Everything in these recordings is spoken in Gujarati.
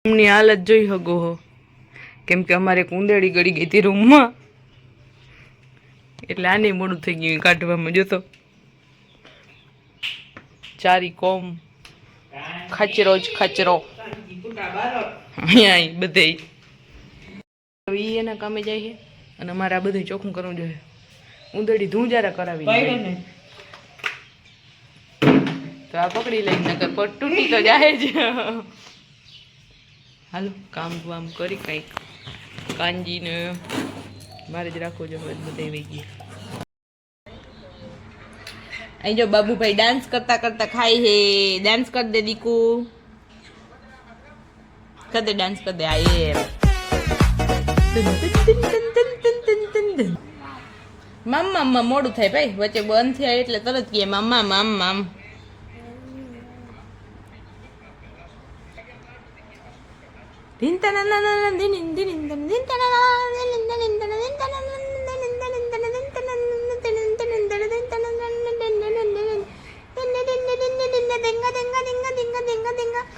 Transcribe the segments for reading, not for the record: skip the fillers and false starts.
રૂમની હાલત જોઈ શકો હો, કેમ કે અમારે કુંદેડી ગળી ગઈ હતી રૂમમાં, એટલે આને મોડું થઈ ગયું કાઢવામાં. જોતો ચારી કોમ ખચરો જ ખચરો અહીંયા બધે એના કામે જાય છે અને અમારે આ બધું ચોખ્ખું કરવું જોઈએ. ઉંદરડી ધૂંજારા કરાવી તો આ પકડી લઈ નકર પટ તૂટી તો જાય જ. હાલો કામ વામ કરી કંઈક કાંજીને મારે જ રાખવો જોઈએ. બધે આવી ગયા. અહીં જો બાબુભાઈ ડાન્સ કરતા કરતા ખાય હે. ડાન્સ કર દે દીકુ, કર દે ડાન્સ કર દે. આ મામા મોડું થાય ભાઈ, વચ્ચે બંધ થયા એટલે તરત કહે મામા મામ મામ.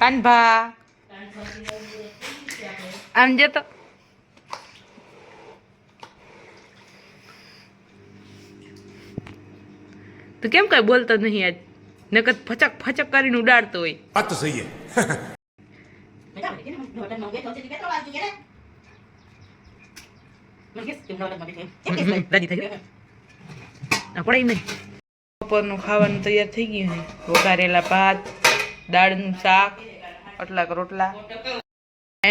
કાનભા આમ જતો તું કેમ કઈ બોલતો નહીં આજ? નકર ફચક ફચક કરીને ઉડાડતો હોય. વાત તો સહી હે. બપોરનું ખાવાનું તૈયાર થઈ ગયું છે. વઘારેલા ભાત, દાળનું શાક, આટલા રોટલા.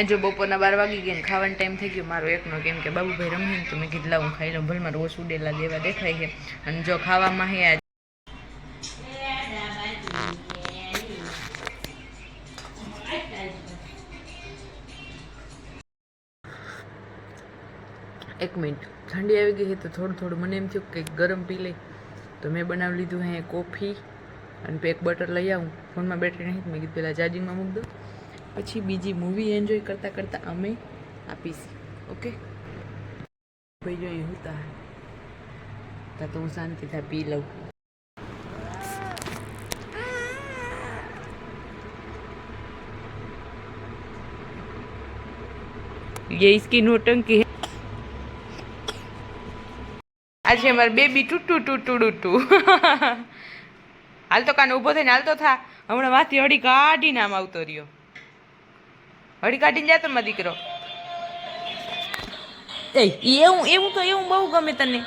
જો બપોરના 12 વાગી ગયા ને ખાવાનો ટાઈમ થઈ ગયો મારો એકનો, કેમ કે બાબુભાઈ રમે ને તો મેં કીધું લાવું ખાઈ લઉં. ભલે મારે રોજ ઉડેલા દેવા દેખાય છે. અને જો ખાવામાં હે આજ એક મિનિટ ઠંડી આવી ગઈ છે તો થોડું થોડું મને એમ થયું કે ગરમ પી લઈ, તો મેં બનાવી લીધું હે કોફી અને એક બટર લઈ આવું. ફોનમાં બેટરી નહીં, મેં કીધું પહેલાં ચાર્જિંગમાં મૂકી દઉં, પછી બીજી મૂવી એન્જોય કરતાં કરતાં અમે આપીશ. ઓકે ભાઈ જો અહીં હોતા તો હું શાંતિથી પી લઉં. ये इसकी नोटंकी है. આજે અમારે બેબી ટૂટુ ટૂટુ ટૂટુ. હાલ તો કાને ઊભો થઈને હાલ તો થા. હમણાં માંથી હળી કાઢીને આમ આવતો રહ્યો. હળી કાઢીને જાતો મારો દીકરો. એવું તો એવું બહુ ગમે તને.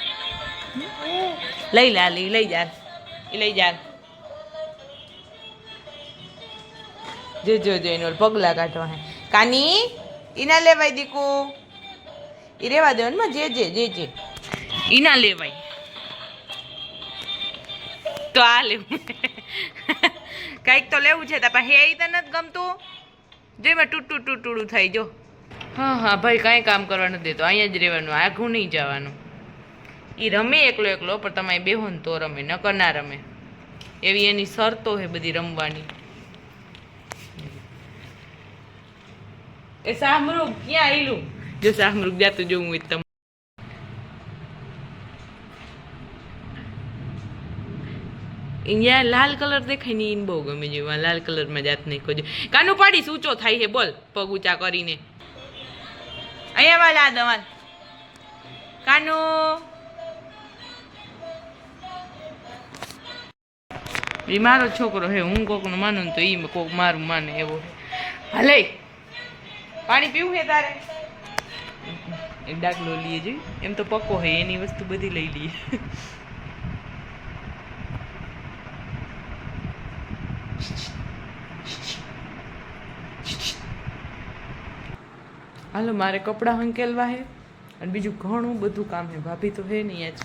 લઈ લે લઈ જા એ લઈ જા. જો જો જો એનો પગલા કાઢવા હે. કાની ઈના લેવાય દીકુ, ઈ રેવા દેવાનું જે જે જે જે ઈના લેવાય તો આ લેવું. કંઈક તો લેવું છે તાપા. હે ઈ તને નથી ગમતું? જો એમાં ટૂટું ટૂટુડું થાય. જો હા હા ભાઈ કાંઈ કામ કરવા નથી દેતો, અહીંયા જ રહેવાનું, આઘું નહીં જવાનું. એ રમે એકલો એકલો, પણ તમે બેહો ને તો રમે, નકર ના રમે. એવી એની શરતો છે બધી રમવાની. એ શાહમૃગ ક્યાં આયલું? જો શાહમૃગ જાતું જોવું હોય તમે. અહીંયા લાલ કલર દેખાય ને એને બહુ ગમે છે. લાલ કલરમાં જાત નહીં ખોજો. કાનું પાડીશ ઊંચો થાય છે. બોલ પગ ઊંચા કરીને. અહીંયા વાલ આ દવાલ કાનો. એ મારો છોકરો હે, હું કોકનું માનું તો એ કોક મારું માને એવો. હાલે પાણી પીવું હે તારે? એક ડાકલો લઈએ જોઈ. એમ તો પક્કો હે, એની વસ્તુ બધી લઈ લઈએ. હાલો મારે કપડાં હંકેલવા હે અને બીજું ઘણું બધું કામ હે. ભાભી તો હે નહીં, આજ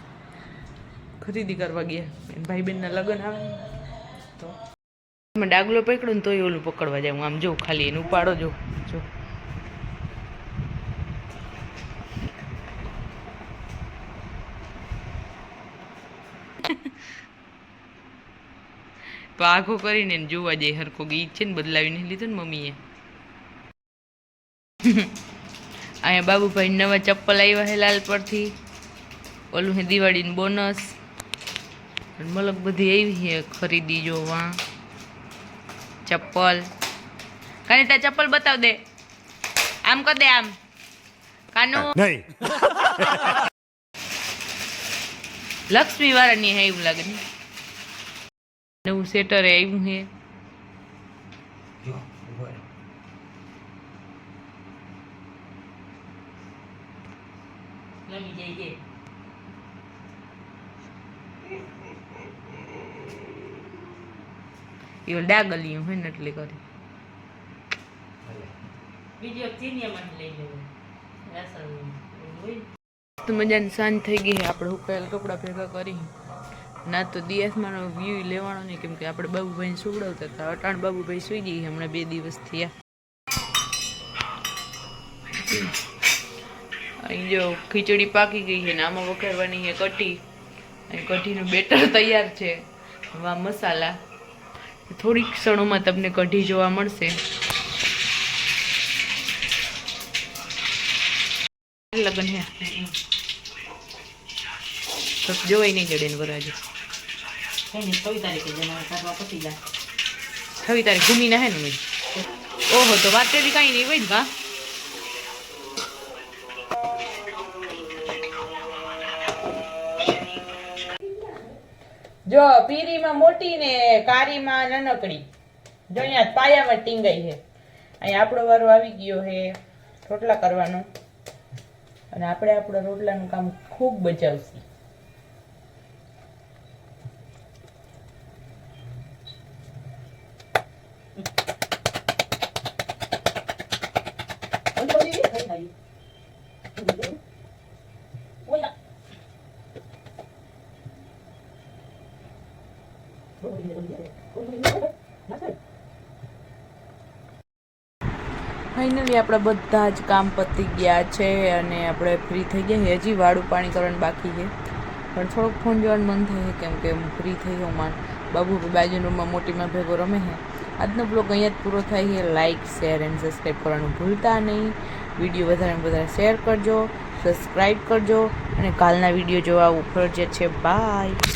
ખરીદી કરવા ગયા. ભાઈ બહેનના લગ્ન આવે તો ડાગલો પકડો ને તોય ઓલું પકડવા જાય. હું આમ જોઉં ખાલી એને ઉપાડો જો જો. તો આઘો કરીને જોવા જાય હરખો. ગીત છે ને બદલાવીને લીધો ને મમ્મીએ. અહીંયા બાબુભાઈ નવા ચપ્પલ આવ્યા હે લાલ પરથી. ઓલું હે દિવાળીનું બોનસ. મલક બધી આવી છે ખરીદી. જોવા ચપ્પલ કાની તાર ચપ્પલ બતાવ દે. આમ કર દે આમ કાનો નહીં. લક્ષ્મી વાળાની હે એવું લાગે ને નવું સેટર આવ્યું હે એવું ડાગલિયું હોય ને એટલે કરી તો મજાની સાંજ થઈ ગઈ છે આપણે હુકાયેલ કપડાં ભેગા કરી ના તો દિયાસમાંનો વ્યૂ લેવાનો નહીં કેમ કે આપણે બાબુભાઈને સુવડાવતા હતા અટાણ બાબુભાઈ સુઈ ગઈ હમણાં 2 દિવસ થયા અહીં જો ખીચડી પાકી ગઈ છે ને આમાં વઘારવાની છે કઢી અને કઢીનું બેટર તૈયાર છે વા મસાલા થોડીક ક્ષણોમાં તમને કઢી જોવા મળશે લગન હે તો જોવાય નહીં જડે ને વરાજો 26 તારીખ ઘૂમી ના હે ને ઓહો તો વાત તેરી કાંઈ નહીં હોય ને કા જો પીરીમાં મોટી ને કારીમાં નાનકડી જો અહીંયા પાયામાં ટીંગાઈ છે અહીંયા આપણો વારો આવી ગયો છે રોટલા કરવાનો અને આપણે આપણા રોટલાનું કામ ખૂબ બચાવશું ફાઇનલી આપણા બધા જ કામ પતી ગયા છે અને આપણે ફ્રી થઈ ગયા છે હજી વાળું પાણી કરવાનું બાકી છે પણ થોડોક ફોન જોવાનું મન થાય કેમ કે હું ફ્રી થઈ ગયો માન બાબુ બાજુ રૂમમાં મોટીમાં ભેગો રમે છે આજનો બ્લોગ અહીંયા જ પૂરો થાય છે લાઇક શેર એન્ડ સબસ્ક્રાઈબ કરવાનું ભૂલતા નહીં વિડીયો વધારે વધારે શેર કરજો સબસ્ક્રાઈબ કરજો અને કાલના વિડીયો જોવા ફરજિયાત છે બાય